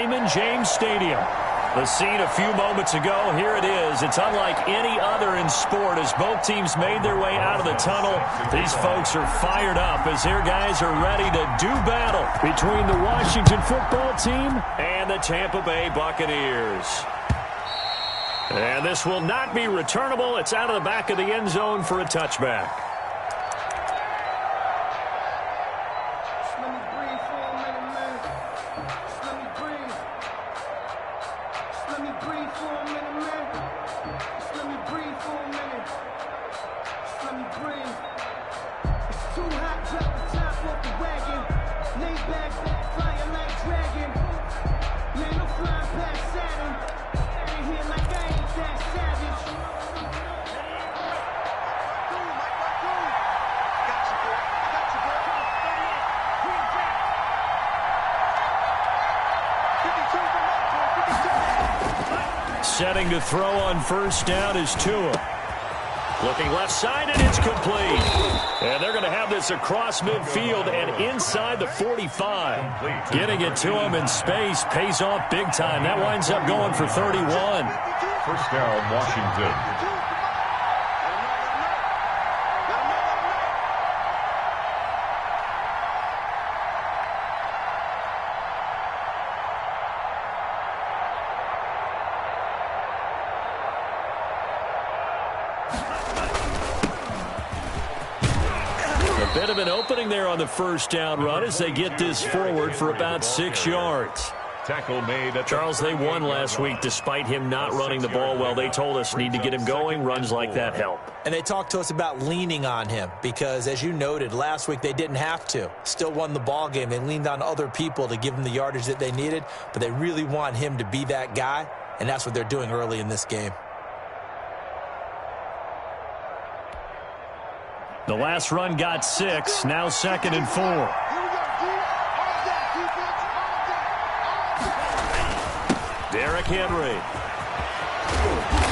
Raymond James Stadium. The scene a few moments ago, here it is. It's unlike any other in sport as both teams made their way out of the tunnel. These folks are fired up as their guys are ready to do battle between the Washington football team and the Tampa Bay Buccaneers. And this will not be returnable. It's out of the back of the end zone for a touchback. Setting to throw on first down is Tua. Looking left side, and it's complete. And they're going to have this across midfield and inside the 45. Getting it to him in space pays off big time. That winds up going for 31. First down, Washington. Bit of an opening there on the first down run as they get this forward for about 6 yards. Tackle made. Charles, they won last week despite him not running the ball well. They told us need to get him going. Runs like that help. And they talked to us about leaning on him because, as you noted, last week they didn't have to. Still won the ball game. They leaned on other people to give them the yardage that they needed, but they really want him to be that guy, and that's what they're doing early in this game. The last run got 6, now 2nd and 4. Derrick Henry.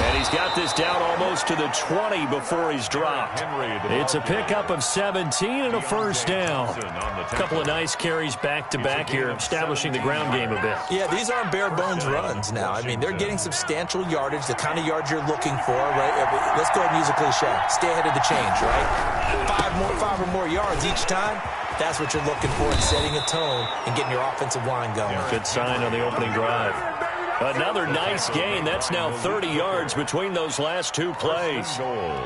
And he's got this down almost to the 20 before he's dropped. It's a pickup of 17 and a first down. A couple of nice carries back-to-back here, establishing the ground game a bit. Yeah, these aren't bare-bones runs now. I mean, they're getting substantial yardage, the kind of yards you're looking for, right? Let's go ahead and use a cliche. Stay ahead of the change, right? Five or more yards each time. That's what you're looking for in setting a tone and getting your offensive line going. Yeah, good sign on the opening drive. Another nice gain. That's now 30 yards between those last two plays.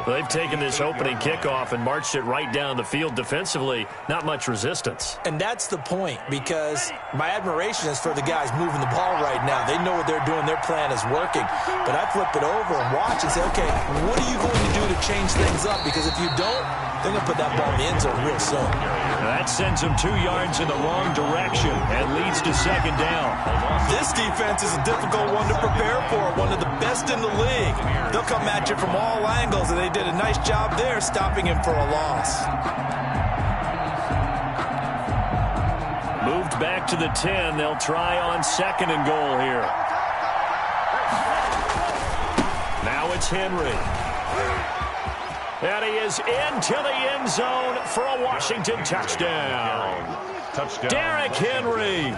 They've taken this opening kickoff and marched it right down the field defensively. Not much resistance. And that's the point, because my admiration is for the guys moving the ball right now. They know what they're doing. Their plan is working. But I flip it over and watch and say, okay, what are you going to do to change things up? Because if you don't, they're going to put that ball in the end zone real soon. That sends them 2 yards in the wrong direction and leads to second down. This defense is a difficult one to prepare for, one of the best in the league. They'll come at you from all angles, and they did a nice job there stopping him for a loss. Moved back to the 10. They'll try on 2nd and goal here. Now it's Henry. And he is into the end zone for a Washington touchdown. Derrick Henry.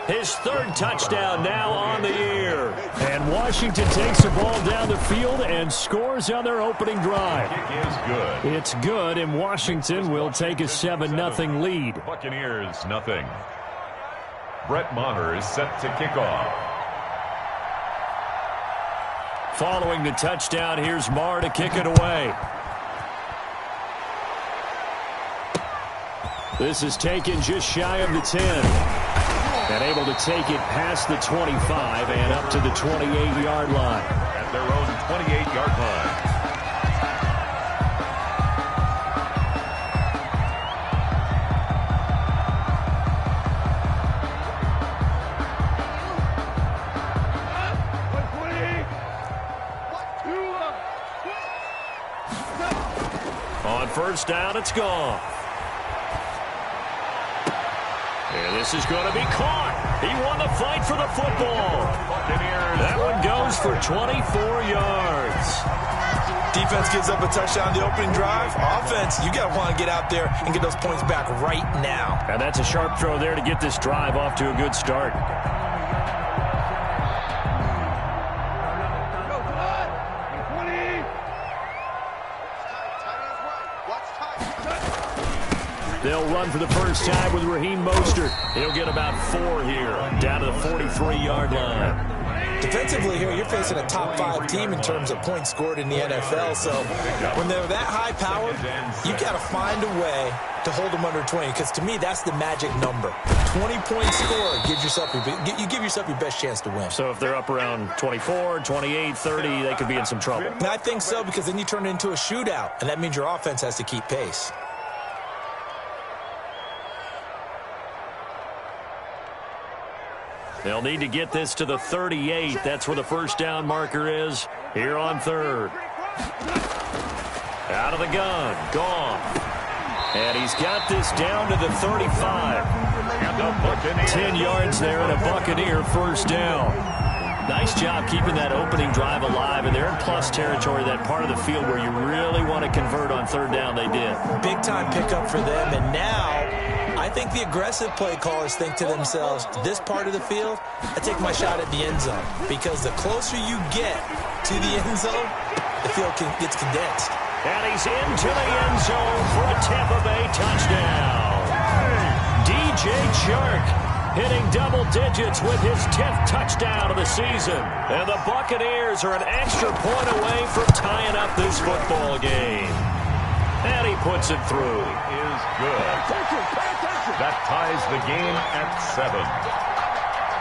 His 3rd touchdown now on the year. And Washington takes the ball down the field and scores on their opening drive. Kick is good. It's good, and Washington will take a 7-0 lead. Buccaneers, nothing. Brett Maher is set to kick off. Following the touchdown, here's Maher to kick it away. This is taken just shy of the 10. And able to take it past the 25 and up to the 28-yard line. At their own 28-yard line. On first down, it's gone. And this is going to be caught. He won the fight for the football. That one goes for 24 yards. Defense gives up a touchdown the opening drive. Offense, you got to want to get out there and get those points back right now. And that's a sharp throw there to get this drive off to a good start. They'll run for the first time with Raheem Mostert. He'll get about 4 here, down to the 43-yard line. Defensively here, you're facing a top-5 team in terms of points scored in the NFL. So when they're that high-powered, you got to find a way to hold them under 20. Because to me, that's the magic number. 20-point score gives yourself you give yourself your best chance to win. So if they're up around 24, 28, 30, they could be in some trouble. And I think so, because then you turn it into a shootout, and that means your offense has to keep pace. They'll need to get this to the 38. That's where the first down marker is here on third. Out of the gun. Gone. And he's got this down to the 35. 10 yards there and a Buccaneer first down. Nice job keeping that opening drive alive, and they're in plus territory, that part of the field where you really want to convert on third down. They did. Big-time pickup for them, and now I think the aggressive play callers think to themselves, this part of the field, I take my shot at the end zone, because the closer you get to the end zone, the field gets condensed. And he's into the end zone for a Tampa Bay touchdown. DJ Chark hitting double digits with his 10th touchdown of the season. And the Buccaneers are an extra point away from tying up this football game. And he puts it through. Is good. That ties the game at 7.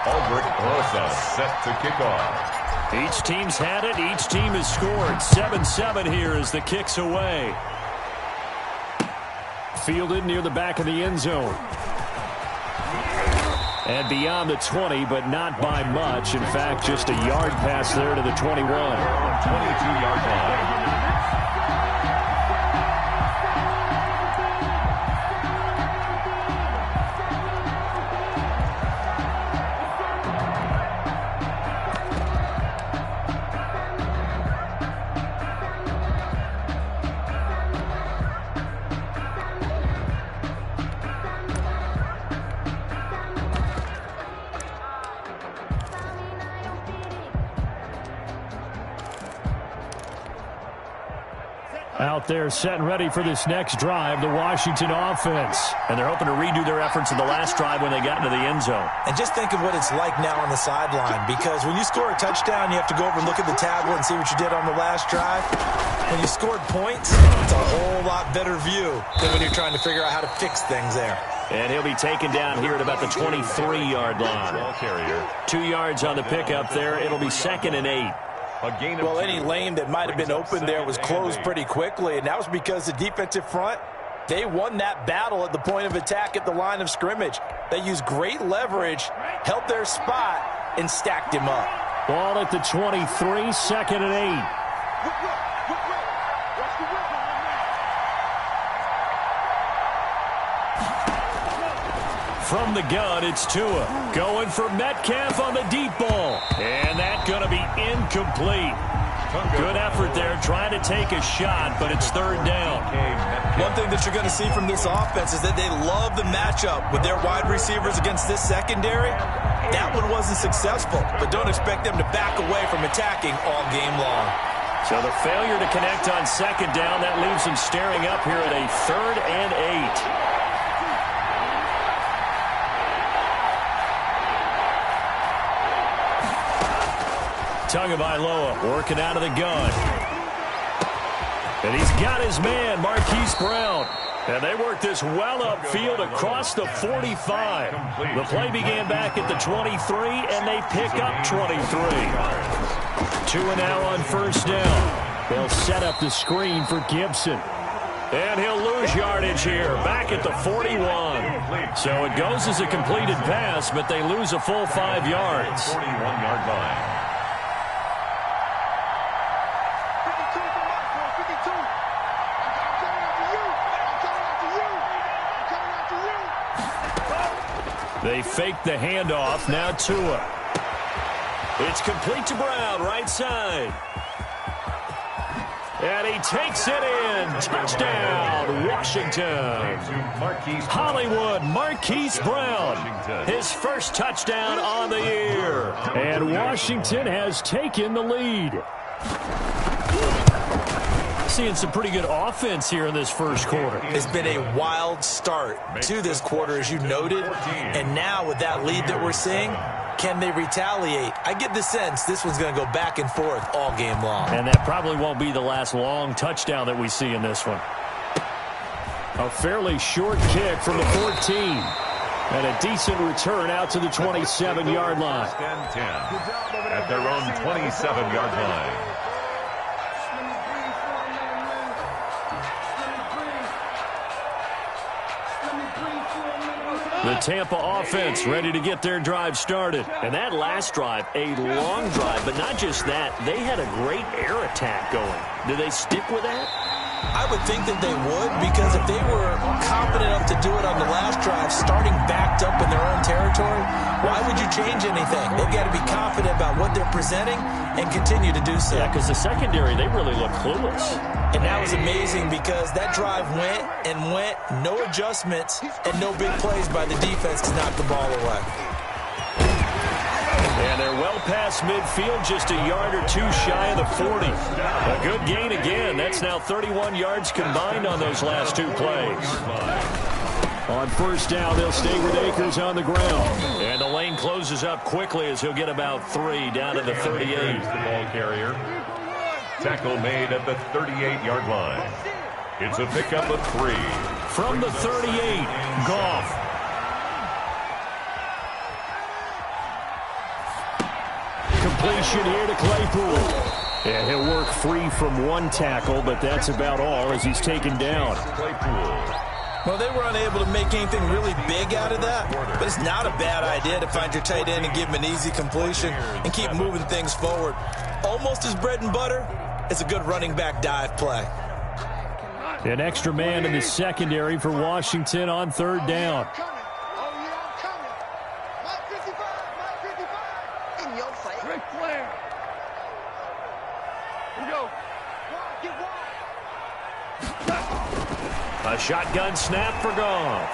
Albert Rosa set to kick off. Each team's had it. Each team has scored. 7-7 here as the kick's away. Fielded near the back of the end zone. And beyond the 20, but not by much. In fact, just a yard pass there to the 21. 22-yard line. Out there set and ready for this next drive, the Washington offense. And they're hoping to redo their efforts in the last drive when they got into the end zone. And just think of what it's like now on the sideline, because when you score a touchdown, you have to go over and look at the tablet and see what you did on the last drive. When you scored points, it's a whole lot better view than when you're trying to figure out how to fix things there. And he'll be taken down here at about the 23-yard line. 2 yards on the pickup there. It'll be 2nd and 8. Well, any lane that might have been open there was closed pretty quickly, and that was because the defensive front, they won that battle at the point of attack at the line of scrimmage. They used great leverage, held their spot, and stacked him up. Ball at the 23, 2nd and 8. From the gun, it's Tua. Going for Metcalf on the deep ball. And that's going to be incomplete. Good effort there, trying to take a shot, but it's third down. One thing that you're going to see from this offense is that they love the matchup with their wide receivers against this secondary. That one wasn't successful, but don't expect them to back away from attacking all game long. So the failure to connect on second down, that leaves them staring up here at a 3rd and 8. Tagovailoa working out of the gun. And he's got his man, Marquise Brown. And they work this well upfield across the 45. The play began back at the 23, and they pick up 23. 2 now on first down. They'll set up the screen for Gibson. And he'll lose yardage here, back at the 41. So it goes as a completed pass, but they lose a full 5 yards. 41-yard line. They fake the handoff. Now Tua. It's complete to Brown, right side. And he takes it in. Touchdown, Washington. Hollywood, Marquise Brown. His first touchdown on the year. And Washington has taken the lead. seeing some pretty good offense here in this first quarter. It's been a wild start to this quarter, as you noted. And now with that lead that we're seeing, can they retaliate? I get the sense this one's going to go back and forth all game long. And that probably won't be the last long touchdown that we see in this one. A fairly short kick from the 14. And a decent return out to the 27-yard line. 10 at their own 27-yard line. The Tampa offense ready to get their drive started. And that last drive, a long drive, but not just that. They had a great air attack going. Do they stick with that? I would think that they would, because if they were confident enough to do it on the last drive, starting backed up in their own territory, why would you change anything? They've got to be confident about what they're presenting and continue to do so. Yeah, because the secondary, they really look clueless. And that was amazing because that drive went and went, no adjustments, and no big plays by the defense to knock the ball away. And they're well past midfield, just a yard or two shy of the 40. A good gain again. That's now 31 yards combined on those last two plays. On first down, they'll stay with Akers on the ground. And the lane closes up quickly as he'll get about 3 down to the 38. The ball carrier. Tackle made at the 38-yard line. It's a pickup of 3. From the 38, Goff. Completion here to Claypool. And he'll work free from one tackle, but that's about all as he's taken down. Claypool. Well, they were unable to make anything really big out of that, but it's not a bad idea to find your tight end and give him an easy completion and keep moving things forward. Almost as bread and butter as a good running back dive play. An extra man in the secondary for Washington on third down. A shotgun snap for Goff.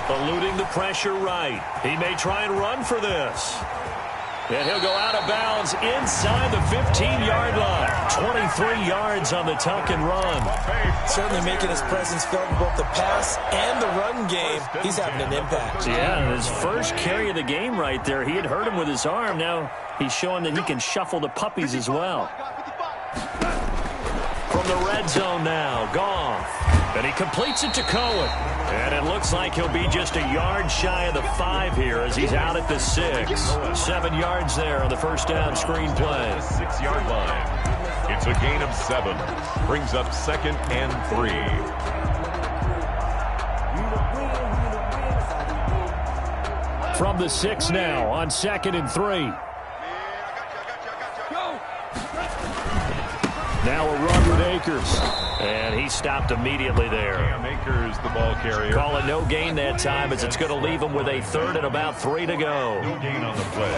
Eluding the pressure right. He may try and run for this. And he'll go out of bounds inside the 15-yard line. 23 yards on the tuck and run. Certainly making his presence felt in both the pass and the run game. He's having an impact. Yeah, his first carry of the game right there. He had hurt him with his arm. Now he's showing that he can shuffle the puppies as well. From the red zone now, Goff. And he completes it to Cohen. And it looks like he'll be just a yard shy of the 5 here as he's out at the 6. 7 yards there on the first down screen play. 6-yard line. It's a gain of 7. Brings up 2nd and 3. From the 6 now on 2nd and 3. Now a run with Akers. And he stopped immediately there. Akers, the ball carrier. Call it no gain that time as it's going to leave him with a 3rd and about 3 to go. No gain on the play.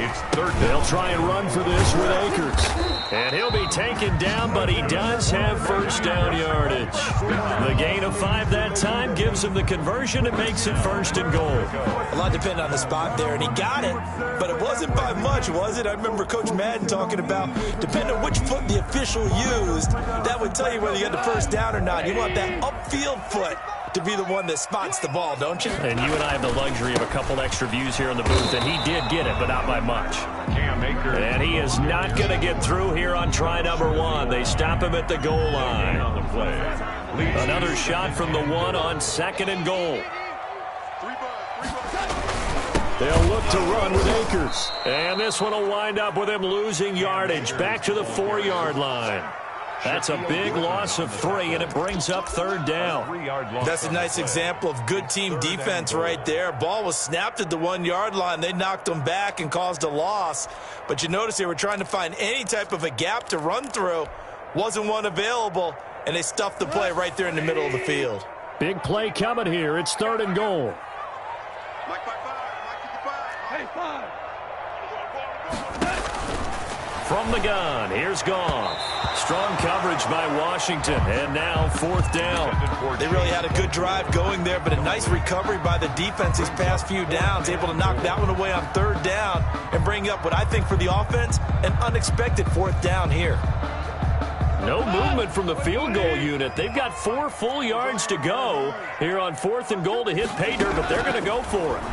It's 3rd down. They'll try and run for this with Akers. And he'll be taken down, but he does have first down yardage. The gain of 5 that time gives him the conversion and makes it 1st and goal. A lot depended on the spot there, and he got it, but it wasn't by much, was it? I remember Coach Madden talking about, depending on which foot the official used, that would tell you whether you had the first down or not. You want that upfield foot to be the one that spots the ball, don't you? And you and I have the luxury of a couple extra views here in the booth, and he did get it, but not by much. And he is not going to get through here on try number 1. They stop him at the goal line. Another shot from the 1 on 2nd and goal. They'll look to run with Akers. And this one will wind up with him losing yardage back to the 4-yard line. That's a big loss of 3, and it brings up 3rd down. That's a nice example of good team defense right there. Ball was snapped at the 1-yard line. They knocked them back and caused a loss. But you notice they were trying to find any type of a gap to run through. Wasn't one available, and they stuffed the play right there in the middle of the field. Big play coming here. It's 3rd and goal. From the gun, here's Goff. Strong coverage by Washington, and now 4th down. They really had a good drive going there, but a nice recovery by the defense these past few downs, able to knock that one away on 3rd down and bring up what I think for the offense, an unexpected 4th down here. No movement from the field goal unit. They've got 4 full yards to go here on 4th and goal to hit pay dirt, but they're going to go for it.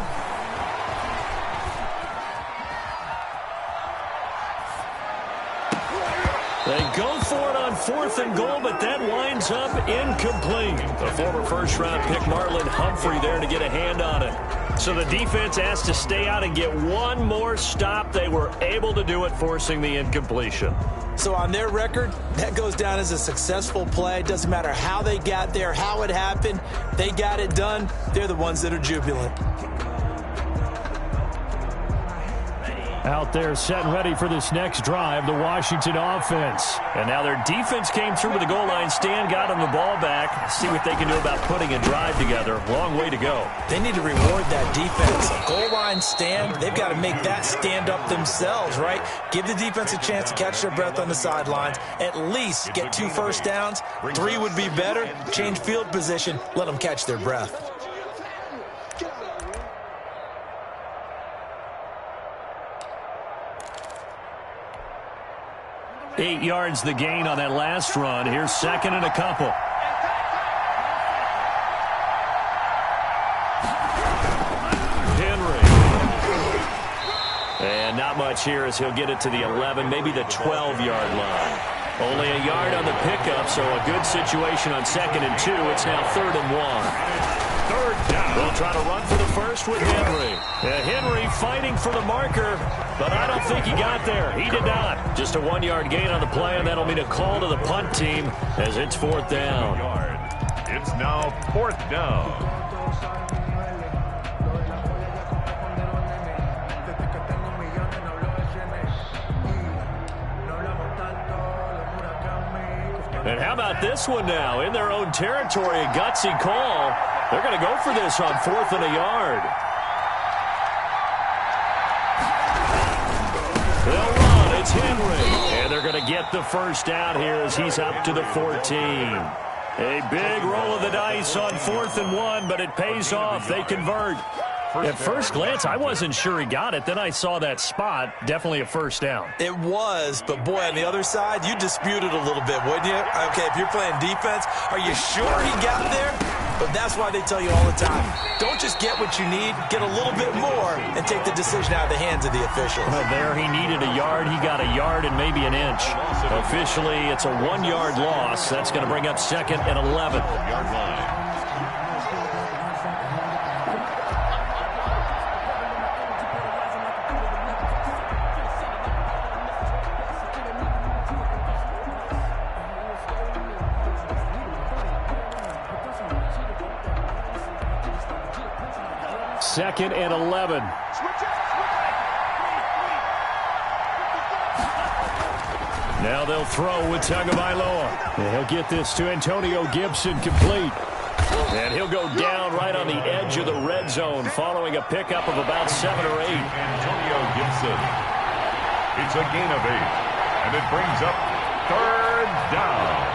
They go for it on 4th and goal, but that winds up incomplete. The former first-round pick Marlon Humphrey there to get a hand on it. So the defense asked to stay out and get one more stop. They were able to do it, forcing the incompletion. So on their record, that goes down as a successful play. Doesn't matter how they got there, how it happened. They got it done. They're the ones that are jubilant. Out there set and ready for this next drive, the Washington offense. And now their defense came through to the goal line stand, got them the ball back. See what they can do about putting a drive together. Long way to go. They need to reward that defense. A goal line stand, they've got to make that stand up themselves, right? Give the defense a chance to catch their breath on the sidelines. At least get 2 first downs. 3 would be better. Change field position. Let them catch their breath. 8 yards the gain on that last run. Here's 2nd and a couple. Henry. And not much here as he'll get it to the 11, maybe the 12-yard line. Only a yard on the pickup, so a good situation on 2nd and 2. It's now 3rd and 1. 3rd down. They'll try to run for the first with Henry. Henry fighting for the marker, but I don't think he got there. He did not. Just a 1-yard gain on the play, and that'll mean a call to the punt team as it's 4th down. It's now 4th down. And how about this one now? In their own territory, a gutsy call. They're going to go for this on 4th and a yard. They'll run. It's Henry. And they're going to get the first down here as he's up to the 14. A big roll of the dice on 4th and 1, but it pays off. They convert. At first glance, I wasn't sure he got it. Then I saw that spot. Definitely a first down. It was, but boy, on the other side, you disputed a little bit, wouldn't you? Okay, if you're playing defense, are you sure he got there? But that's why they tell you all the time, don't just get what you need, get a little bit more and take the decision out of the hands of the officials. Well, there he needed a yard. He got a yard and maybe an inch. Officially, it's a 1-yard loss. That's going to bring up 2nd and 11. Yard line. Second and 11. Now they'll throw with Tagovailoa. And he'll get this to Antonio Gibson complete. And he'll go down right on the edge of the red zone following a pickup of about 7 or 8. Antonio Gibson. It's a gain of 8. And it brings up 3rd down.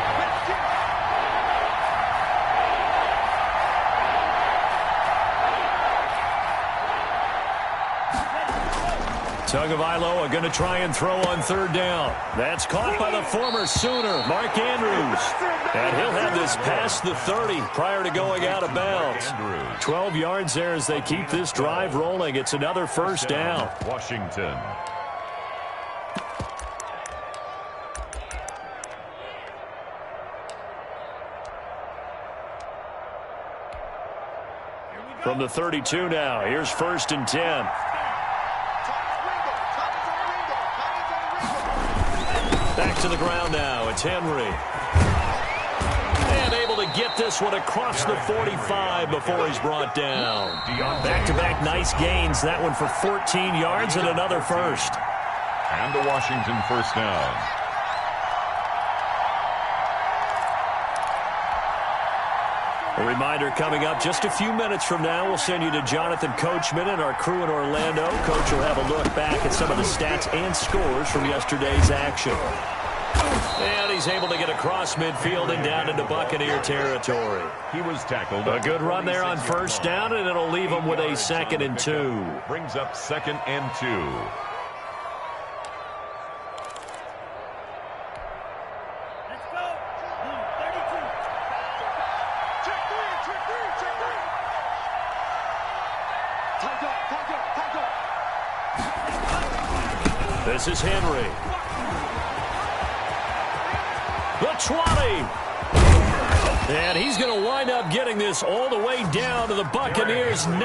Tagovailoa going to try and throw on 3rd down. That's caught by the former Sooner, Mark Andrews. And he'll have this past the 30 prior to going out of bounds. 12 yards there as they keep this drive rolling. It's another first down. Washington. From the 32 now, here's 1st and 10. Back to the ground now. It's Henry. And able to get this one across the 45 before he's brought down. Back-to-back nice gains. That one for 14 yards and another first. And the Washington first down. A reminder coming up just a few minutes from now, we'll send you to Jonathan Coachman and our crew in Orlando. Coach will have a look back at some of the stats and scores from yesterday's action. And he's able to get across midfield and down into Buccaneer territory. He was tackled. A good run there on first down, and it'll leave him with a 2nd and 2. Brings up 2nd and 2. This is Henry. The 20. And he's going to wind up getting this all the way down to the Buccaneers' 9.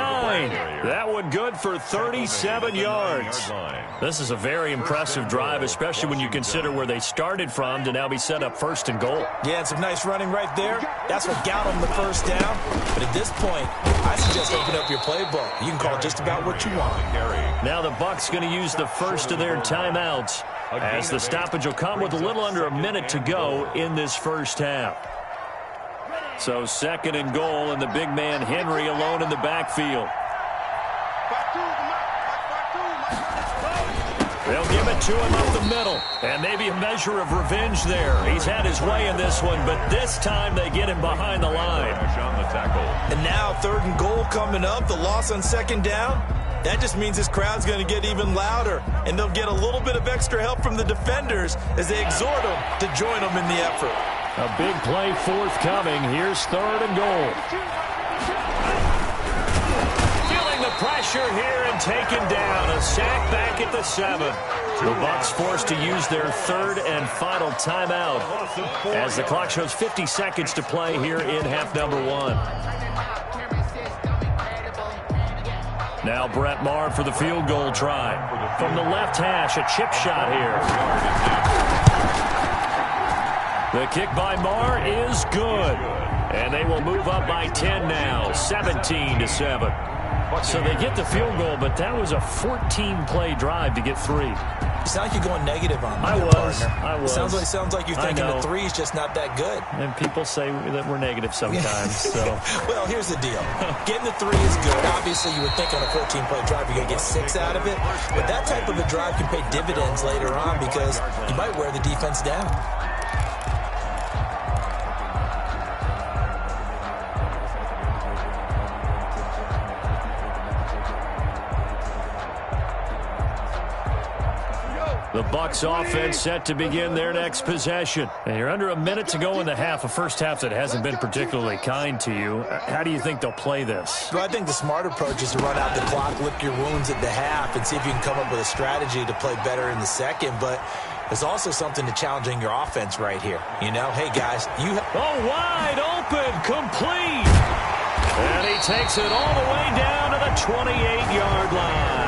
That one good for 37 yards. This is a very impressive drive, especially when you consider where they started from to now be set up 1st and goal. Yeah, and some nice running right there. That's what got them the first down. But at this point, I suggest open up your playbook. You can call just about what you want. Now the Bucs going to use the first of their timeouts as the stoppage will come with a little under a minute to go in this first half. So 2nd and goal, and the big man Henry alone in the backfield. They'll give it to him up the middle, and maybe a measure of revenge there. He's had his way in this one, but this time they get him behind the line. And now 3rd and goal coming up, the loss on 2nd down. That just means this crowd's going to get even louder, and they'll get a little bit of extra help from the defenders as they exhort them to join them in the effort. A big play forthcoming. Here's 3rd and goal. Feeling the pressure here and taken down. A sack back at the 7. The Bucs forced to use their 3rd and final timeout as the clock shows 50 seconds to play here in half number 1. Now Brett Maher for the field goal try. From the left hash, a chip shot here. The kick by Maher is good. And they will move up by 10 now, 17-7. So they get the field goal, but that was a 14-play drive to get 3. You sound like you're going negative on me. I was. Sounds like you're thinking the 3 is just not that good. And people say that we're negative sometimes. So. Well, here's the deal. Getting the 3 is good. Obviously, you would think on a 14-play drive you're going to get 6 out of it. But that type of a drive can pay dividends later on because you might wear the defense down. The Bucs offense set to begin their next possession. And you're under a minute to go in the half, a first half that hasn't been particularly kind to you. How do you think they'll play this? Well, I think the smart approach is to run out the clock, lick your wounds at the half, and see if you can come up with a strategy to play better in the second. But there's also something to challenging your offense right here. You know, hey, guys, you wide open, complete. And he takes it all the way down to the 28-yard line.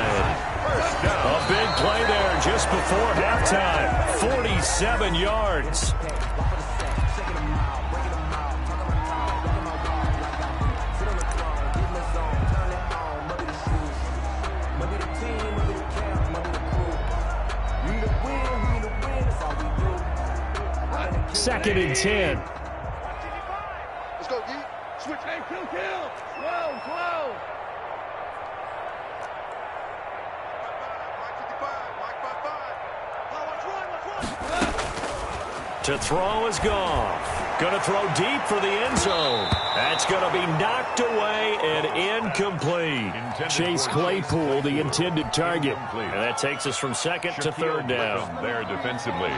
A big play there just before halftime. 47 yards. Second and 10. Let's go, D. Switch. Hey, kill. Slow. To throw is Goff. Going to throw deep for the end zone. That's going to be knocked away and incomplete. Chase Claypool, the intended target. And that takes us from 2nd to 3rd down. There defensively.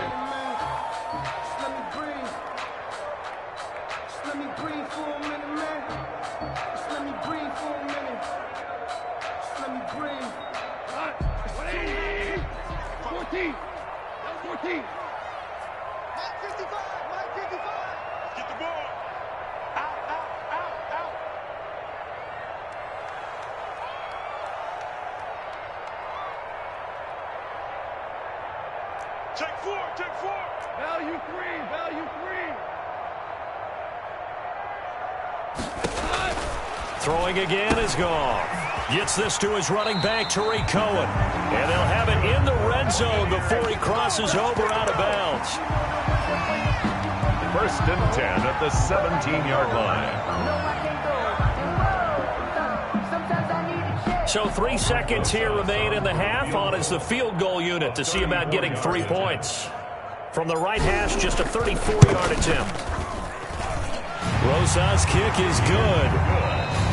Take four. Value three. Throwing again is Goff. Gets this to his running back, Tariq Cohen. And they'll have it in the red zone before he crosses over out of bounds. 1st and 10 at the 17-yard line. So 3 seconds here remain in the half. On is the field goal unit to see about getting 3 points. From the right hash, just a 34-yard attempt. Rosa's kick is good.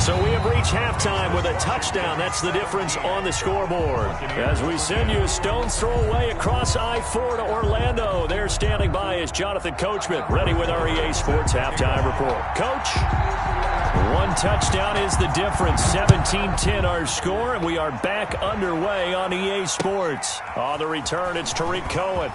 So we have reached halftime with a touchdown. That's the difference on the scoreboard. As we send you a stone's throw away across I-4 to Orlando. There standing by is Jonathan Coachman, ready with our EA Sports Halftime Report. Coach? One touchdown is the difference. 17-10 our score, and we are back underway on EA Sports. On the return, it's Tariq Cohen.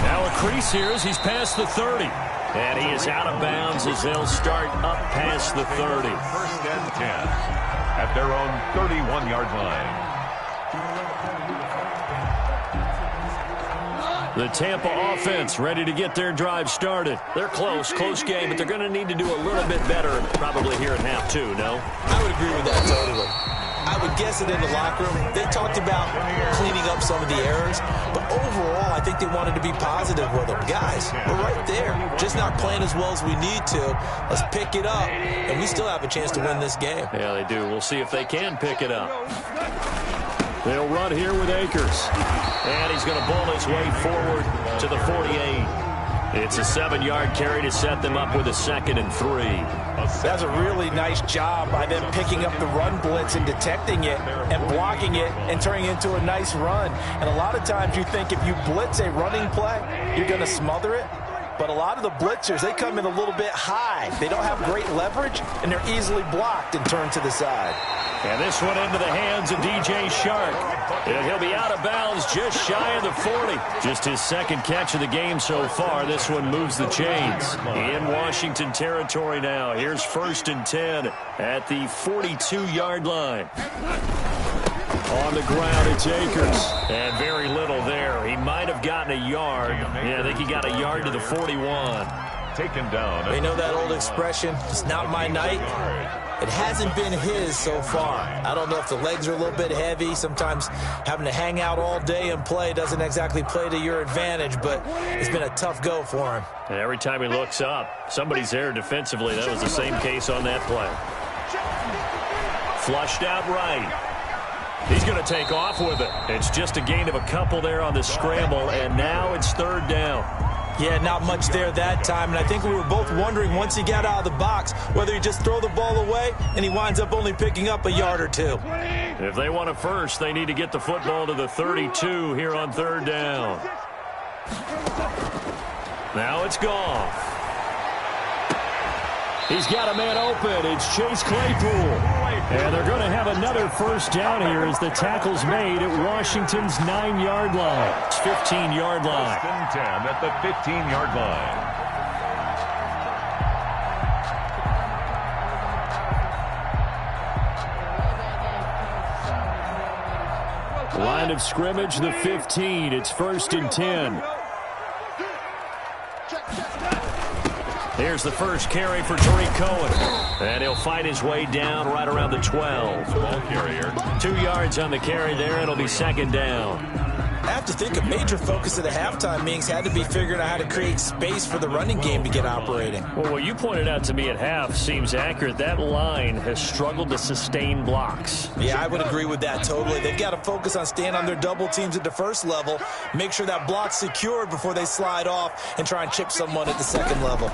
Now a crease here as he's past the 30. And he is out of bounds as they'll start up past the 30. First and 10 at their own 31-yard line. The Tampa offense ready to get their drive started. They're close game, but they're going to need to do a little bit better probably here at half two, no? I would agree with that totally. I would guess it in the locker room. They talked about cleaning up some of the errors, but overall, I think they wanted to be positive with them. Guys, we're right there. Just not playing as well as we need to. Let's pick it up, and we still have a chance to win this game. Yeah, they do. We'll see if they can pick it up. They'll run here with Akers. And he's going to ball his way forward to the 48. It's a 7-yard carry to set them up with a 2nd and 3. That's a really nice job by them picking up the run blitz and detecting it and blocking it and turning it into a nice run. And a lot of times you think if you blitz a running play, you're going to smother it. But a lot of the blitzers, they come in a little bit high. They don't have great leverage, and they're easily blocked and turned to the side. And this one into the hands of DJ Shark. And he'll be out of bounds just shy of the 40. Just his 2nd catch of the game so far. This one moves the chains. In Washington territory now. Here's 1st and 10 at the 42-yard line. On the ground, it's Akers. And very little there. He might have gotten a yard. Yeah, I think he got a yard to the 41. Taken down. You know that old expression, it's not my night? It hasn't been his so far. I don't know if the legs are a little bit heavy. Sometimes having to hang out all day and play doesn't exactly play to your advantage, but it's been a tough go for him. And every time he looks up, somebody's there defensively. That was the same case on that play. Flushed out right. He's going to take off with it. It's just a gain of a couple there on the scramble, and now it's 3rd down. Yeah, not much there that time, and I think we were both wondering once he got out of the box whether he just throw the ball away and he winds up only picking up a yard or 2. If they want it first, they need to get the football to the 32 here on 3rd down. Now it's Goff. He's got a man open. It's Chase Claypool. And they're going to have another 1st down here as the tackle's made at Washington's 9-yard line. It's 15-yard line. 1st and 10 at the 15-yard line. Line of scrimmage, the 15. It's 1st and 10. Here's the first carry for Tariq Cohen. And he'll fight his way down right around the 12. Ball carrier. 2 yards on the carry there. It'll be 2nd down. I have to think a major focus of the halftime meetings had to be figuring out how to create space for the running game to get operating. Well, what you pointed out to me at half seems accurate. That line has struggled to sustain blocks. Yeah, I would agree with that totally. They've got to focus on staying on their double teams at the 1st level, make sure that block's secured before they slide off and try and chip someone at the 2nd level.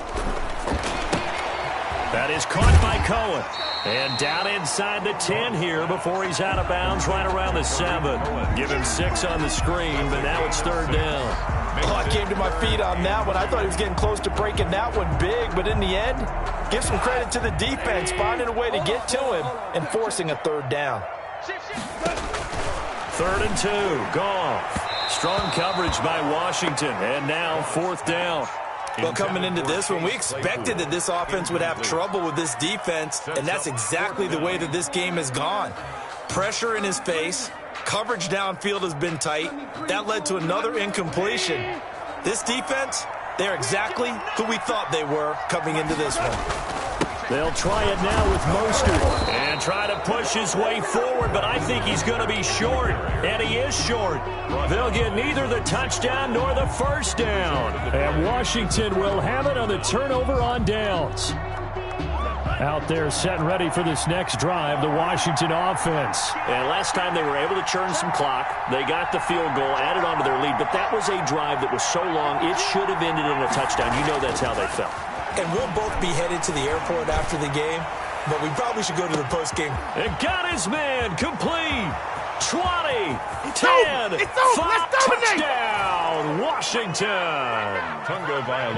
That is caught by Cohen. And down inside the 10 here before he's out of bounds right around the 7. Give him 6 on the screen, but now it's 3rd down. Oh, I came to my feet on that one. I thought he was getting close to breaking that one big, but in the end, give some credit to the defense, finding a way to get to him and forcing a 3rd down. 3rd and 2, Goff. Strong coverage by Washington, and now 4th down. Well, coming into this one, we expected that this offense would have trouble with this defense, and that's exactly the way that this game has gone. Pressure in his face, coverage downfield has been tight. That led to another incompletion. This defense, they're exactly who we thought they were coming into this one. They'll try it now with Mostert and try to push his way forward, but I think he's going to be short, and he is short. They'll get neither the touchdown nor the 1st down, and Washington will have it on the turnover on downs. Out there set and ready for this next drive, the Washington offense. And last time they were able to churn some clock. They got the field goal, added on to their lead, but that was a drive that was so long it should have ended in a touchdown. You know that's how they felt. And we'll both be headed to the airport after the game, but we probably should go to the postgame. And got his man complete. 20, 10, 5, touchdown, Washington.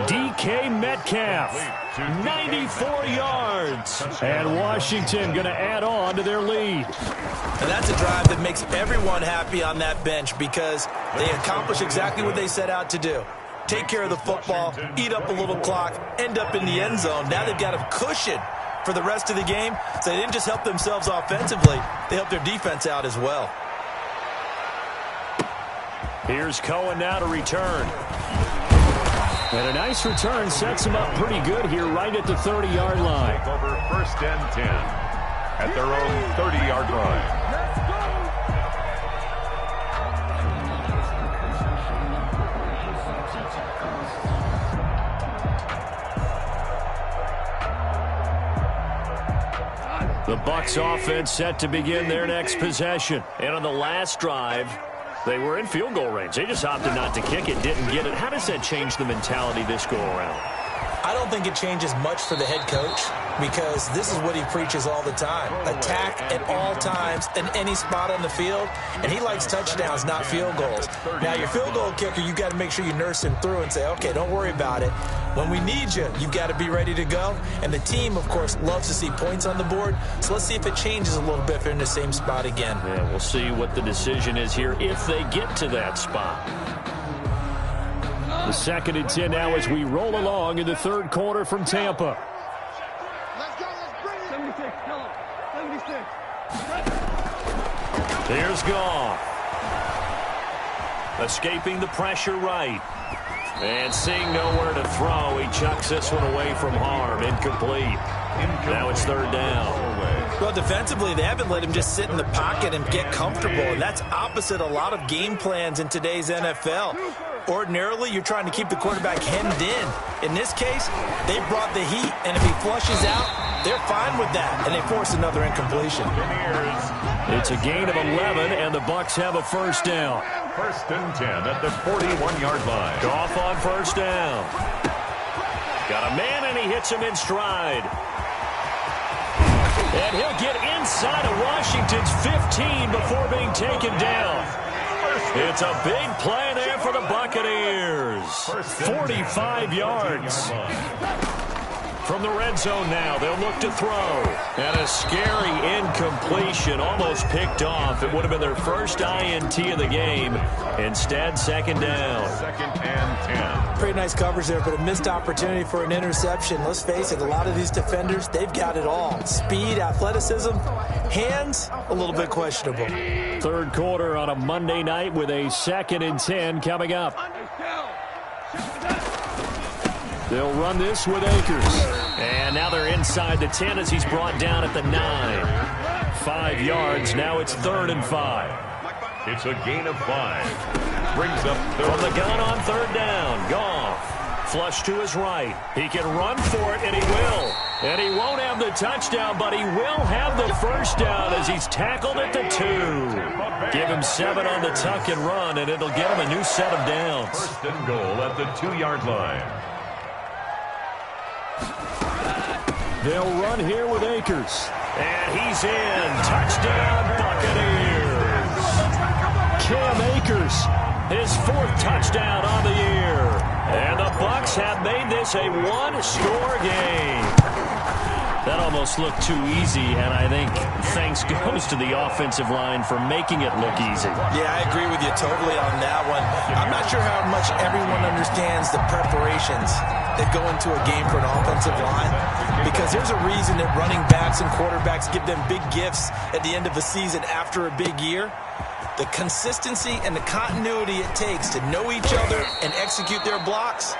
DK Metcalf, 94 yards. And Washington going to add on to their lead. And that's a drive that makes everyone happy on that bench because they accomplish exactly what they set out to do. Take care of the football, eat up a little clock, end up in the end zone. Now they've got a cushion for the rest of the game. So they didn't just help themselves offensively, they helped their defense out as well. Here's Cohen now to return. And a nice return sets him up pretty good here right at the 30-yard line. Over 1st and 10 at their own 30-yard line. The Bucs offense set to begin their next possession. And on the last drive, they were in field goal range. They just opted not to kick it, didn't get it. How does that change the mentality this go-around? I don't think it changes much for the head coach because this is what he preaches all the time. Attack at all times in any spot on the field, and he likes touchdowns, not field goals. Now, your field goal kicker, you've got to make sure you nurse him through and say, okay, don't worry about it. When we need you, you've got to be ready to go. And the team, of course, loves to see points on the board. So let's see if it changes a little bit if they're in the same spot again. Yeah, we'll see what the decision is here if they get to that spot. The 2nd and 10 now as we roll along in the 3rd quarter from Tampa. Let's go, let's bring it. 76, tell him. 76. Here's Goff. Escaping the pressure right. And seeing nowhere to throw, he chucks this one away from harm. Incomplete. Now it's 3rd down. Well, defensively, they haven't let him just sit in the pocket and get comfortable, and that's opposite a lot of game plans in today's NFL. Ordinarily, you're trying to keep the quarterback hemmed in. In this case, they brought the heat, and if he flushes out, they're fine with that, and they force another incompletion. It's a gain of 11, and the Bucs have a 1st down. 1st and 10 at the 41-yard line. Goff on 1st down. Got a man, and he hits him in stride. And he'll get inside of Washington's 15 before being taken down. It's a big play there for the Buccaneers. 45 yards. From the red zone now, they'll look to throw. And a scary incompletion, almost picked off. It would have been their first INT of the game. Instead, 2nd down. 2nd and 10. Pretty nice coverage there, but a missed opportunity for an interception. Let's face it, a lot of these defenders, they've got it all. Speed, athleticism, hands, a little bit questionable. 3rd quarter on a Monday night with a 2nd and 10 coming up. They'll run this with Akers. And now they're inside the 10 as he's brought down at the 9. 5 yards. Now it's 3rd and 5. It's a gain of 5. Brings up from the gun on 3rd down. Goff. Flush to his right. He can run for it, and he will. And he won't have the touchdown, but he will have the 1st down as he's tackled at the 2. Give him 7 on the tuck and run, and it'll get him a new set of downs. 1st and goal at the 2-yard line. They'll run here with Akers. And he's in. Touchdown, Buccaneers. Cam Akers, his 4th touchdown on the year. And the Bucs have made this a 1-score game. That almost looked too easy, and I think thanks goes to the offensive line for making it look easy. Yeah, I agree with you totally on that one. I'm not sure how much everyone understands the preparations that go into a game for an offensive line, because there's a reason that running backs and quarterbacks give them big gifts at the end of a season after a big year. The consistency and the continuity it takes to know each other and execute their blocks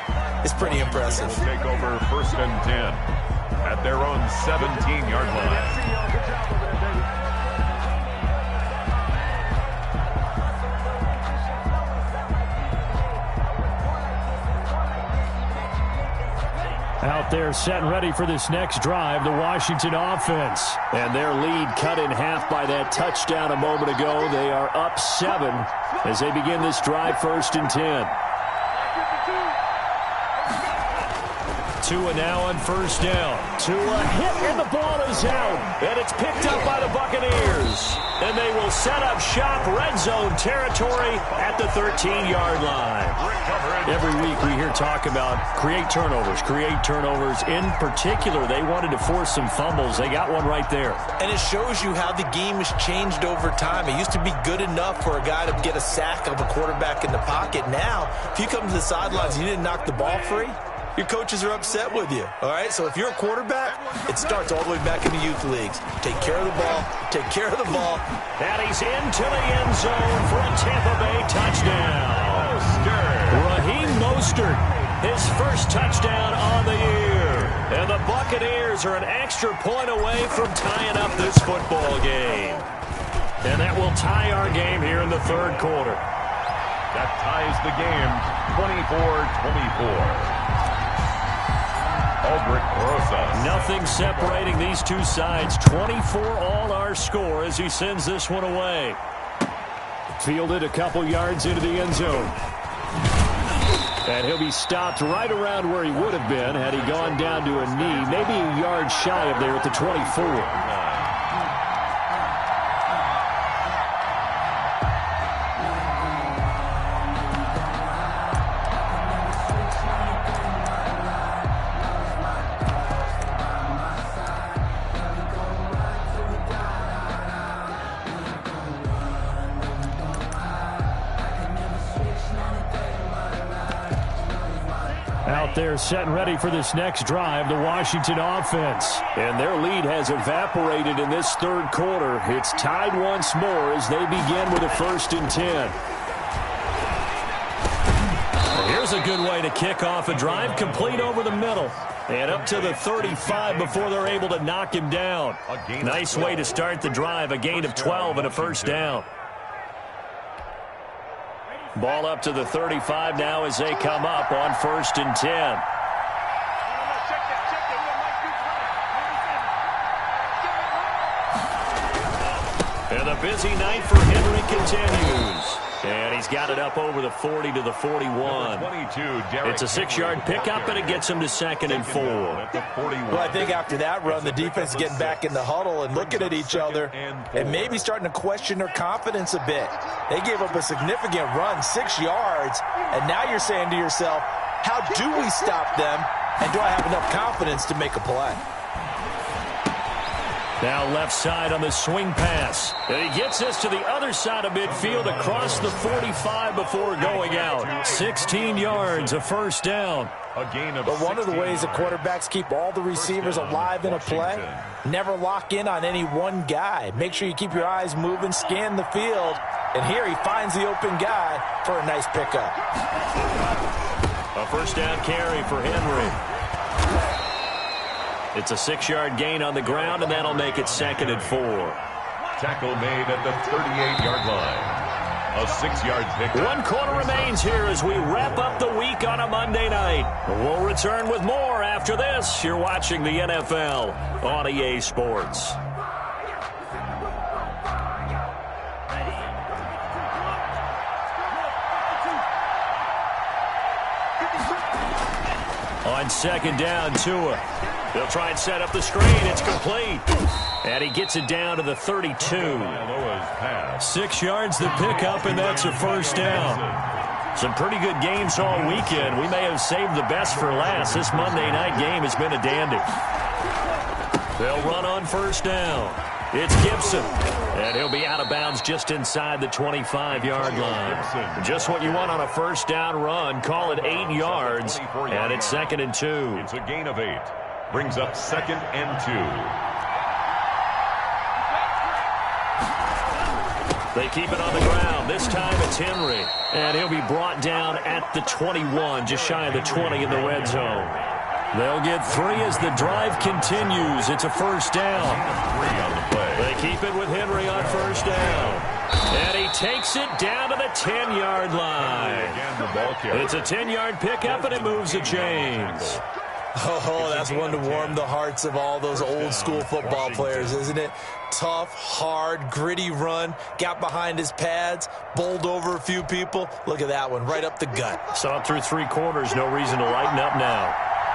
is pretty impressive. We'll take over 1st and 10 at their own 17-yard line. Out there set and ready for this next drive, the Washington offense. And their lead cut in half by that touchdown a moment ago. They are up 7 as they begin this drive, 1st and 10. Tua now on first down. Tua hit, and the ball is out. And it's picked up by the Buccaneers. And they will set up shop, red zone territory at the 13-yard line. Every week we hear talk about create turnovers. In particular, they wanted to force some fumbles. They got one right there. And it shows you how the game has changed over time. It used to be good enough for a guy to get a sack of a quarterback in the pocket. Now, if you come to the sidelines and you didn't knock the ball free, your coaches are upset with you, all right? So if you're a quarterback, it starts all the way back in the youth leagues. Take care of the ball, take care of the ball. And he's into the end zone for a Tampa Bay touchdown. Raheem Mostert, his first touchdown on the year. And the Buccaneers are an extra point away from tying up this football game. And that will tie our game here in the third quarter. That ties the game 24-24. Nothing separating these two sides. 24 all our score as he sends this one away. Fielded a couple yards into the end zone. And he'll be stopped right around where he would have been had he gone down to a knee. Maybe a yard shy of there at the 24. Out there set and ready for this next drive, the Washington offense. And their lead has evaporated in this third quarter. It's tied once more as they begin with a 1st and 10. Here's a good way to kick off a drive, complete over the middle. And up to the 35 before they're able to knock him down. Nice way to start the drive, a gain of 12 and a first down. Ball up to the 35 now as they come up on 1st and 10. And the busy night for Henry continues. And he's got it up over the 40 to the 41. It's a 6-yard pickup, and it gets him to 2nd and 4. Well, I think after that run, the defense is getting back in the huddle and looking at each other and maybe starting to question their confidence a bit. They gave up a significant run, 6 yards, and now you're saying to yourself, how do we stop them, and do I have enough confidence to make a play? Now left side on the swing pass. And he gets this to the other side of midfield across the 45 before going out. 16 yards, a first down. But one of the ways the quarterbacks keep all the receivers alive in a play, never lock in on any one guy. Make sure you keep your eyes moving, scan the field. And here he finds the open guy for a nice pickup. A first down carry for Henry. It's a 6-yard gain on the ground, and that'll make it 2nd and 4. Tackle made at the 38-yard line. A 6-yard pickup. 1 quarter remains here as we wrap up the week on a Monday night. We'll return with more after this. You're watching the NFL on EA Sports. On 2nd down, Tua. They'll try and set up the screen. It's complete. And he gets it down to the 32. 6 yards the pickup, and that's a first down. Some pretty good games all weekend. We may have saved the best for last. This Monday night game has been a dandy. They'll run on first down. It's Gibson. And he'll be out of bounds just inside the 25-yard line. Just what you want on a first down run. Call it 8 yards. And it's 2nd and 2. It's a gain of 8. Brings up 2nd and 2. They keep it on the ground. This time it's Henry. And he'll be brought down at the 21, just shy of the 20 in the red zone. They'll get 3 as the drive continues. It's a first down. 3 on the play. They keep it with Henry on first down. And he takes it down to the 10-yard line. It's a 10-yard pickup, and it moves the chains. Oh, that's one to warm the hearts of all those old-school football players, isn't it? Tough, hard, gritty run. Got behind his pads, bowled over a few people. Look at that one, right up the gut. Saw it through 3 quarters. No reason to lighten up now.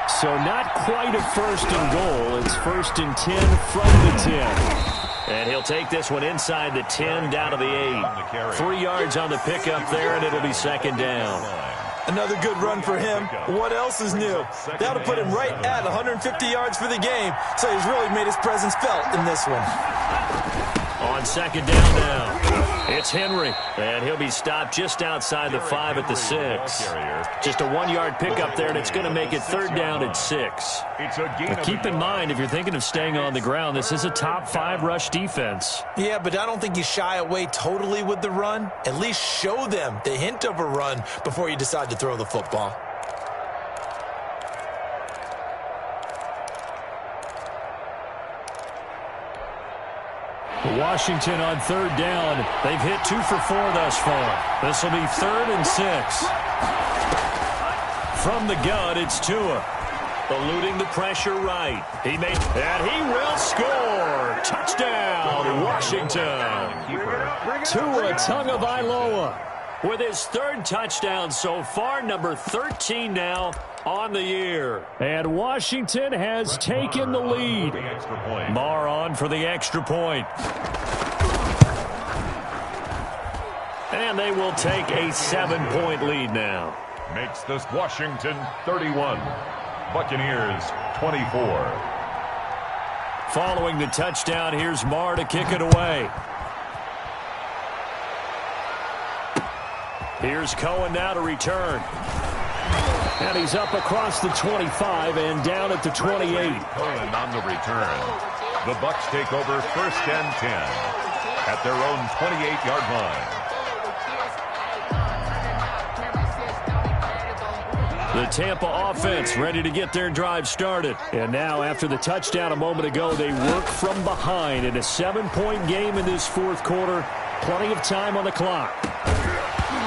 So not quite a first and goal. It's first and 10 from the 10. And he'll take this one inside the 10 down to the 8. 3 yards on the pickup there, and it'll be second down. Another good run for him. What else is new? That'll put him right at 150 yards for the game. So he's really made his presence felt in this one. On second down now, it's Henry, and he'll be stopped just outside the 5 at the 6. Just a 1-yard pickup there, and it's going to make it third down at 6. Now keep in mind, if you're thinking of staying on the ground, this is a top 5 rush defense. Yeah, but I don't think you shy away totally with the run. At least show them the hint of a run before you decide to throw the football. Washington on third down. They've hit 2 for 4 thus far. This will be third and 6. From the gun, it's Tua. Eluding the pressure right. And he will score. Touchdown, Washington. Tua Tagovailoa with his 3rd touchdown so far, number 13 now on the year. And Washington has taken the lead. Marr on for the extra point. And they will take a 7-point lead now. Makes this Washington 31. Buccaneers 24. Following the touchdown, here's Marr to kick it away. Here's Cohen now to return. And he's up across the 25 and down at the 28. Cohen on the return. The Bucs take over first and 10 at their own 28-yard line. The Tampa offense ready to get their drive started. And now after the touchdown a moment ago, they work from behind in a 7-point game in this 4th quarter. Plenty of time on the clock.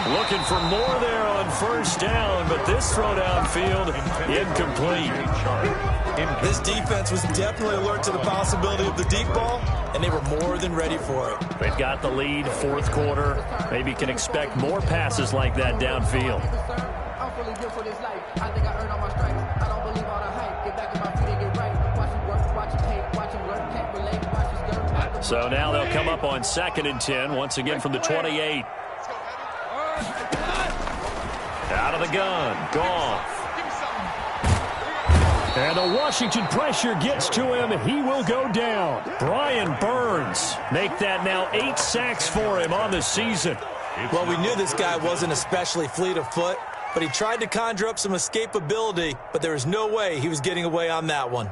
Looking for more there on first down, but this throw downfield incomplete. This defense was definitely alert to the possibility of the deep ball, and they were more than ready for it. They've got the lead, 4th quarter. Maybe can expect more passes like that downfield. So now they'll come up on 2nd and 10, once again from the 28. Out of the gun, Goff. And the Washington pressure gets to him. He will go down. Brian Burns make that now 8 sacks for him on the season. Well, we knew this guy wasn't especially fleet of foot, but he tried to conjure up some escapability, but there was no way he was getting away on that one.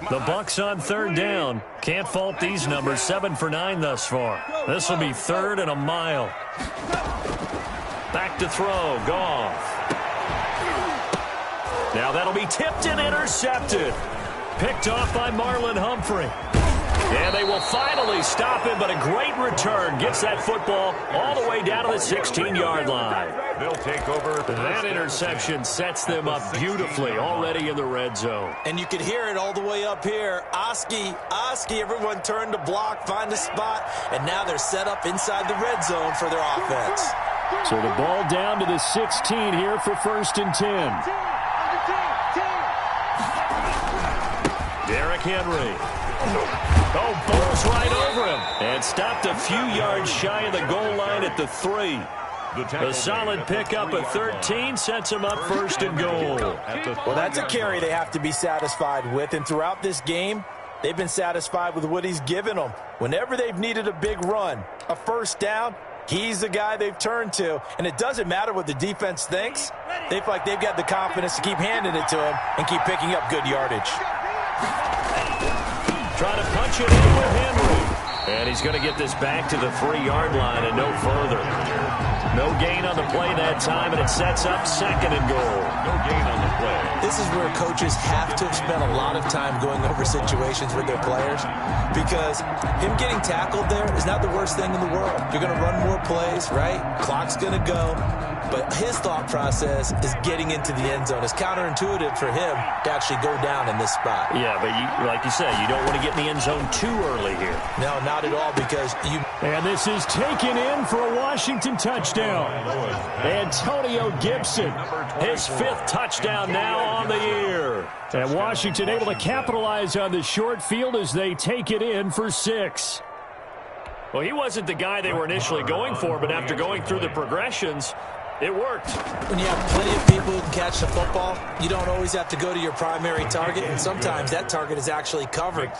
The Bucs on third down. Can't fault these numbers. 7 for 9 thus far. This will be 3rd and a mile. Back to throw. Goff. Now that'll be tipped and intercepted. Picked off by Marlon Humphrey. And they will finally stop him, but a great return gets that football all the way down to the 16-yard line. They'll take over. That interception sets them up beautifully already in the red zone. And you can hear it all the way up here. Oski, everyone turned to block, find a spot, and now they're set up inside the red zone for their offense. So the ball down to the 16 here for 1st and 10. Derrick Henry. Oh, balls right over him. And stopped a few yards shy of the goal line at the 3. A solid pickup at 13 sets him up 1st and goal. Well, that's a carry they have to be satisfied with. And throughout this game, they've been satisfied with what he's given them. Whenever they've needed a big run, a first down, he's the guy they've turned to. And it doesn't matter what the defense thinks. They feel like they've got the confidence to keep handing it to him and keep picking up good yardage. Trying to punch it in with Henry. And he's going to get this back to the 3-yard line and no further. No gain on the play that time, and it sets up 2nd and goal. No gain on the play. This is where coaches have to have spent a lot of time going over situations with their players, because him getting tackled there is not the worst thing in the world. You're going to run more plays, right? Clock's going to go. but his thought process is getting into the end zone. It's counterintuitive for him to actually go down in this spot. Yeah, but like you said, you don't want to get in the end zone too early here. No, not at all, because you... And this is taken in for a Washington touchdown. Antonio Gibson, his 5th touchdown now on the year. And Washington able to capitalize on the short field as they take it in for 6. Well, he wasn't the guy they were initially going for, but after going through the progressions, it worked. When you have plenty of people who can catch the football, you don't always have to go to your primary target, and sometimes that target is actually covered.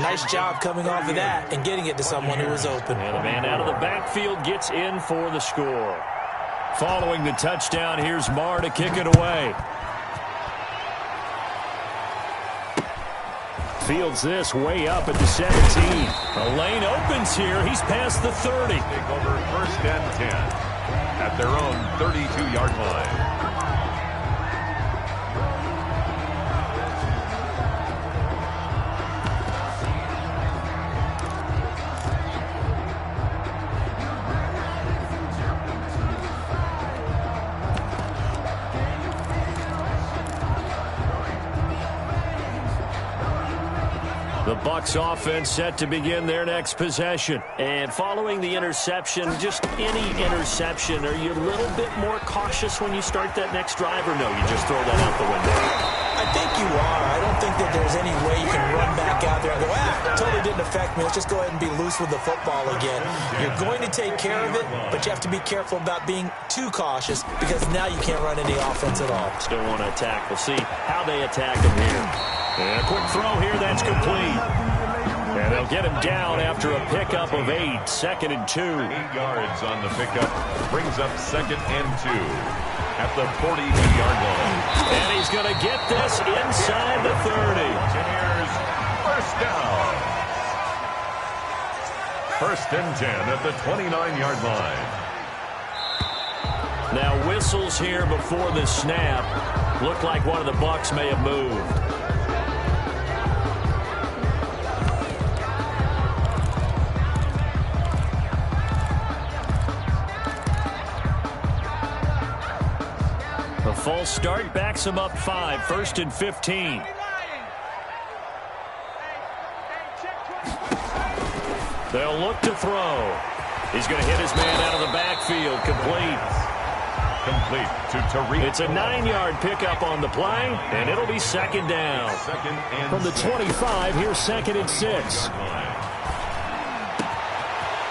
Nice job coming off of that and getting it to someone who was open. And the man out of the backfield gets in for the score. Following the touchdown, here's Marr to kick it away. Fields this way up at the 17. A lane opens here. He's past the 30. Take over 1st and 10 at their own 32-yard line. The Bucs offense set to begin their next possession. And following the interception, just any interception, are you a little bit more cautious when you start that next drive, or no, you just throw that out the window? I think you are. I don't think that there's any way you can run back out there and go, totally didn't affect me. Let's just go ahead and be loose with the football again. You're going to take care of it, but you have to be careful about being too cautious, because now you can't run any offense at all. Still want to attack. We'll see how they attack him here. And a quick throw here, that's complete. And they'll get him down after a pickup of 8, 2nd and 2. 8 yards on the pickup, brings up 2nd and 2 at the 42-yard line. And he's going to get this inside the 30. Engineers, 1st down. 1st and 10 at the 29-yard line. Now whistles here before the snap. Looked like one of the Bucs may have moved. A false start backs him up 5, 1st and 15. They'll look to throw. He's going to hit his man out of the backfield. Complete to Terence. It's a 9-yard pickup on the play, and it'll be 2nd down. From the 25, here's 2nd and 6.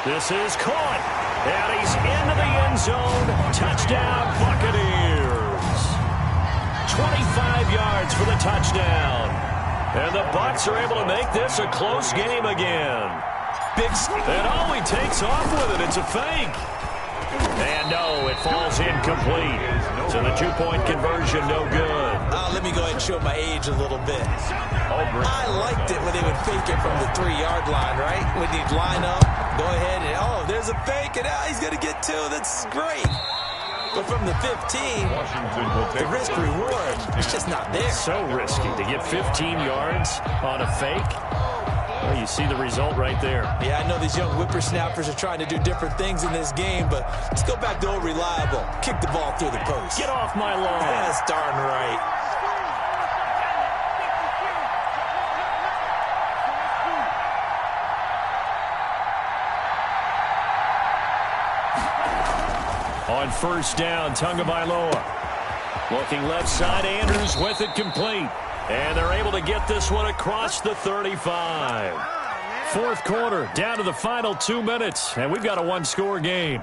This is caught, and he's into the end zone. Touchdown, Buccaneers. 25 yards for the touchdown. And the Bucs are able to make this a close game again. And all he takes off with it, it's a fake. And no, it falls incomplete. So the 2-point conversion, no good. Let me go ahead and show my age a little bit. I liked it when they would fake it from the 3-yard line, right? When they'd line up, go ahead and, there's a fake, and he's going to get 2. That's great. But from the 15, the risk-reward, it's just not there. It's so risky to get 15 yards on a fake. Well, you see the result right there. Yeah, I know these young whippersnappers are trying to do different things in this game, but let's go back to old reliable. Kick the ball through the post. Get off my lawn. That's darn right. On 1st down, Tagovailoa. Looking left side, Andrews with it complete. And they're able to get this one across the 35. 4th quarter, down to the final 2 minutes, and we've got a 1-score game.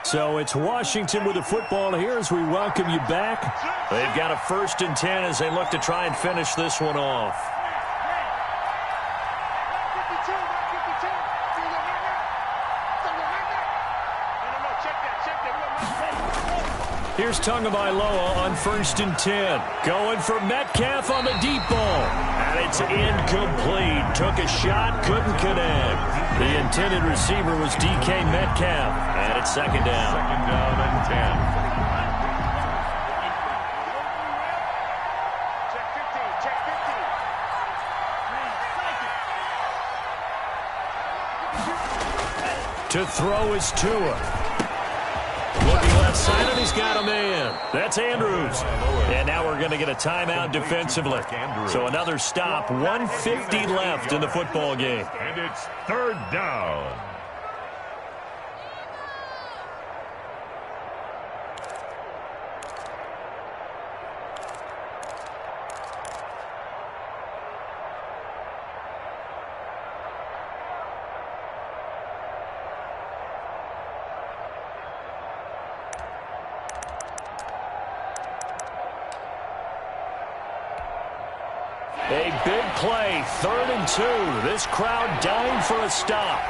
So it's Washington with the football here as we welcome you back. They've got a 1st and 10 as they look to try and finish this one off. Here's Tagovailoa on 1st and 10. Going for Metcalf on the deep ball. And it's incomplete. Took a shot, couldn't connect. The intended receiver was DK Metcalf. And it's 2nd down. 2nd down and 10. To throw is Tua. Looking left side, and he's got a man. That's Andrews. And now we're going to get a timeout defensively. So another stop, 1:50 left in the football game. And it's third down. A big play, 3rd and 2. This crowd dying for a stop.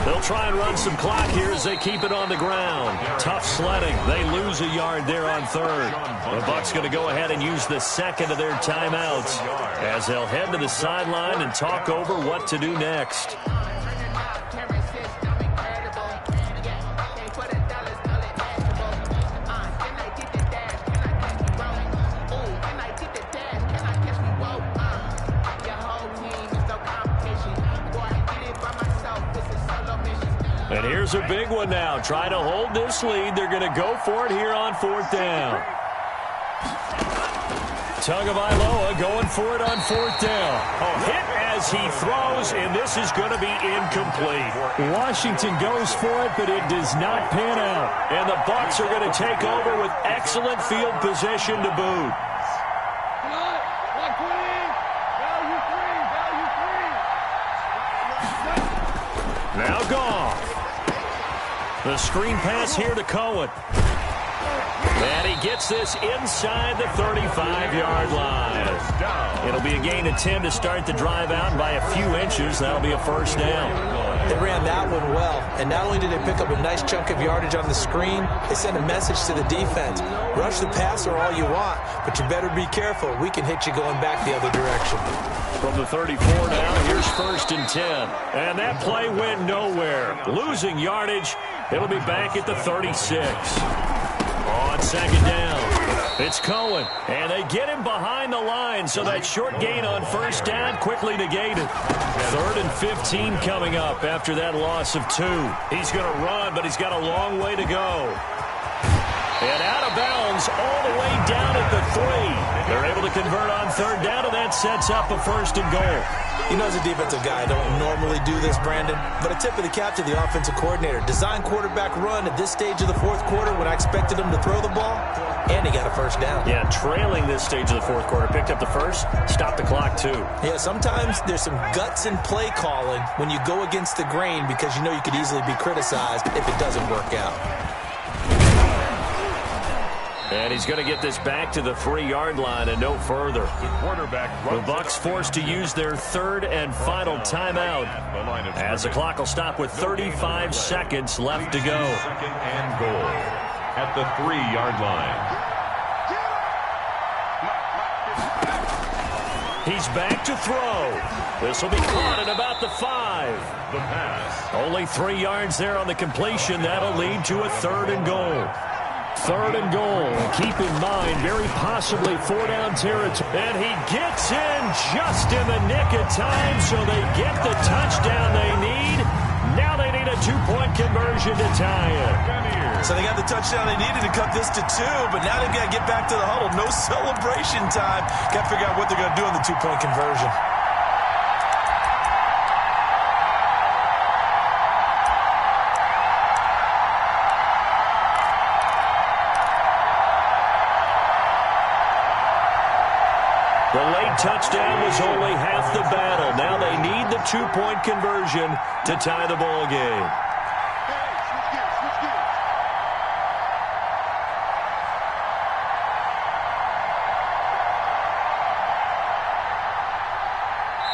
They'll try and run some clock here as they keep it on the ground. Tough sledding. They lose a yard there on 3rd. The Bucs going to go ahead and use the second of their timeouts as they'll head to the sideline and talk over what to do next. And here's a big one now. Trying to hold this lead. They're going to go for it here on 4th down. Tagovailoa going for it on 4th down. Hit as he throws, and this is going to be incomplete. Washington goes for it, but it does not pan out. And the Bucs are going to take over with excellent field position to boot. Now gone. The screen pass here to Cohen. And he gets this inside the 35-yard line. It'll be a gain of 10 to start the drive out. By a few inches, that'll be a 1st down. They ran that one well, and not only did they pick up a nice chunk of yardage on the screen, they sent a message to the defense. Rush the passer all you want, but you better be careful. We can hit you going back the other direction. From the 34 now, here's 1st and 10. And that play went nowhere. Losing yardage. It'll be back at the 36. On 2nd down, it's Cohen. And they get him behind the line, so that short gain on 1st down quickly negated. 3rd and 15 coming up after that loss of 2. He's going to run, but he's got a long way to go. And out of bounds all the way down at the 3. They're able to convert on 3rd down, and that sets up a 1st and goal. You know, as a defensive guy, I don't normally do this, Brandon, but a tip of the cap to the offensive coordinator. Design quarterback run at this stage of the 4th quarter when I expected him to throw the ball, and he got a 1st down. Yeah, trailing this stage of the 4th quarter. Picked up the 1st, stopped the clock, too. Yeah, sometimes there's some guts in play calling when you go against the grain because you know you could easily be criticized if it doesn't work out. And he's going to get this back to the 3-yard line and no further. The Bucs forced to use their 3rd and final timeout as the clock will stop with 35 seconds left to go. 2nd and goal at the 3-yard line. He's back to throw. This will be caught at about the 5. The pass. Only 3 yards there on the completion. That'll lead to a 3rd and goal. 3rd and goal. Keep in mind, very possibly 4-down territory. And he gets in just in the nick of time, so they get the touchdown they need. Now they need a 2-point conversion to tie it. So they got the touchdown they needed to cut this to 2, but now they've got to get back to the huddle. No celebration time. Got to figure out what they're going to do on the 2-point conversion. The late touchdown was only half the battle. Now they need the 2-point conversion to tie the ball game.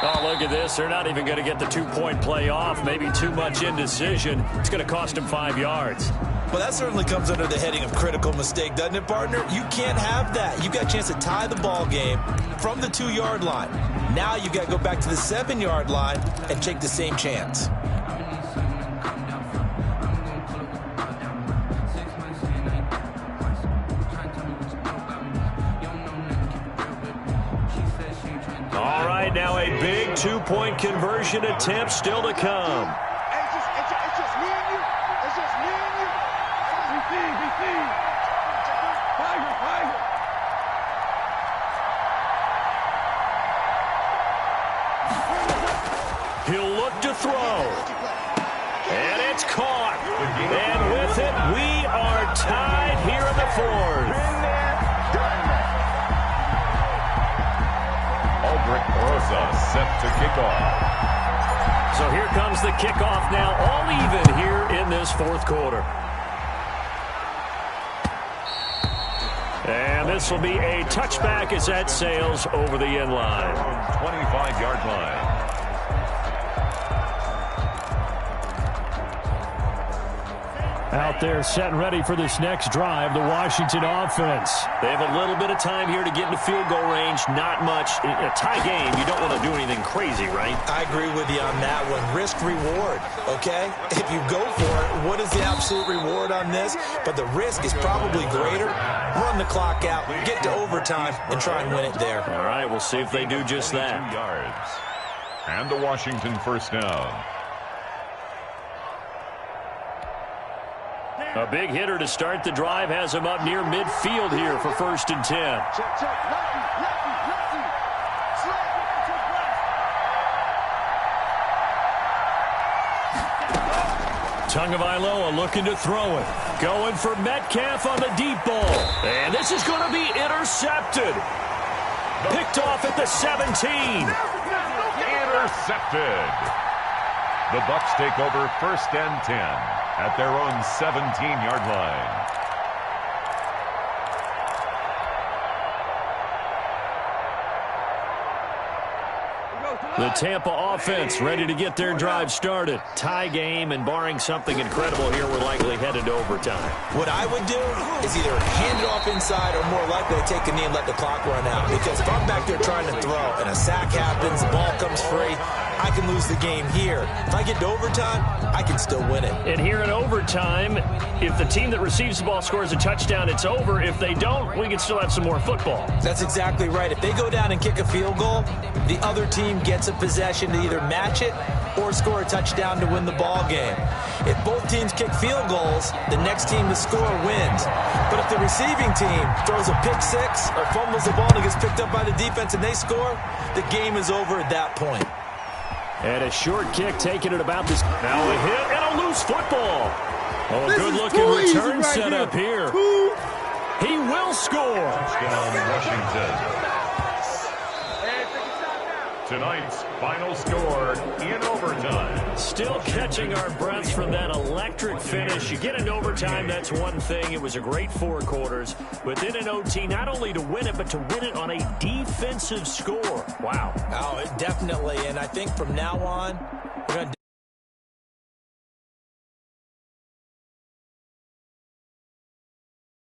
Oh, look at this. They're not even going to get the 2-point play off. Maybe too much indecision. It's going to cost them 5 yards. Well, that certainly comes under the heading of critical mistake, doesn't it, partner? You can't have that. You've got a chance to tie the ball game from the 2-yard line. Now you've got to go back to the 7-yard line and take the same chance. All right, now a big 2-point conversion attempt still to come. It's just me and you. It's just me and you. look to throw. And it's caught. And with it, we are tied here in the fourth. Albrecht Rosa set to kick off. So here comes the kickoff now, all even here in this fourth quarter. And this will be a touchback as that sails over the end line. 25-yard line. Out there set and ready for this next drive, the Washington offense. They have a little bit of time here to get into field goal range. Not much. In a tie game, you don't want to do anything crazy, right? I agree with you on that one. Risk reward, okay? If you go for it, what is the absolute reward on this? But the risk is probably greater. Run the clock out, get to overtime, and try and win it there. All right, we'll see if they do just that. 2 yards. And the Washington first down. A big hitter to start the drive has him up near midfield here for 1st and 10. Tagovailoa looking to throw it. Going for Metcalf on the deep ball. And this is going to be intercepted. Picked off at the 17. Intercepted. The Bucs take over 1st and 10 at their own 17-yard line. The Tampa offense ready to get their drive started. Tie game, and barring something incredible here, we're likely headed to overtime. What I would do is either hand it off inside or more likely to take a knee and let the clock run out. Because if I'm back there trying to throw and a sack happens, the ball comes free, I can lose the game here. If I get to overtime, I can still win it. And here in overtime, if the team that receives the ball scores a touchdown, it's over. If they don't, we can still have some more football. That's exactly right. If they go down and kick a field goal, the other team gets a possession to either match it or score a touchdown to win the ball game. If both teams kick field goals, the next team to score wins. But if the receiving team throws a pick six or fumbles the ball and gets picked up by the defense and they score, the game is over at that point. And a short kick taking it about this. Now a hit and a loose football. Oh, a good-looking return set up here. He will score. Touchdown, Washington. Tonight's final score in overtime. Still catching our breaths from that electric finish. You get into overtime, that's one thing. It was a great 4 quarters. But then in OT, not only to win it, but to win it on a defensive score. Wow. Oh, definitely. And I think from now on, we're going to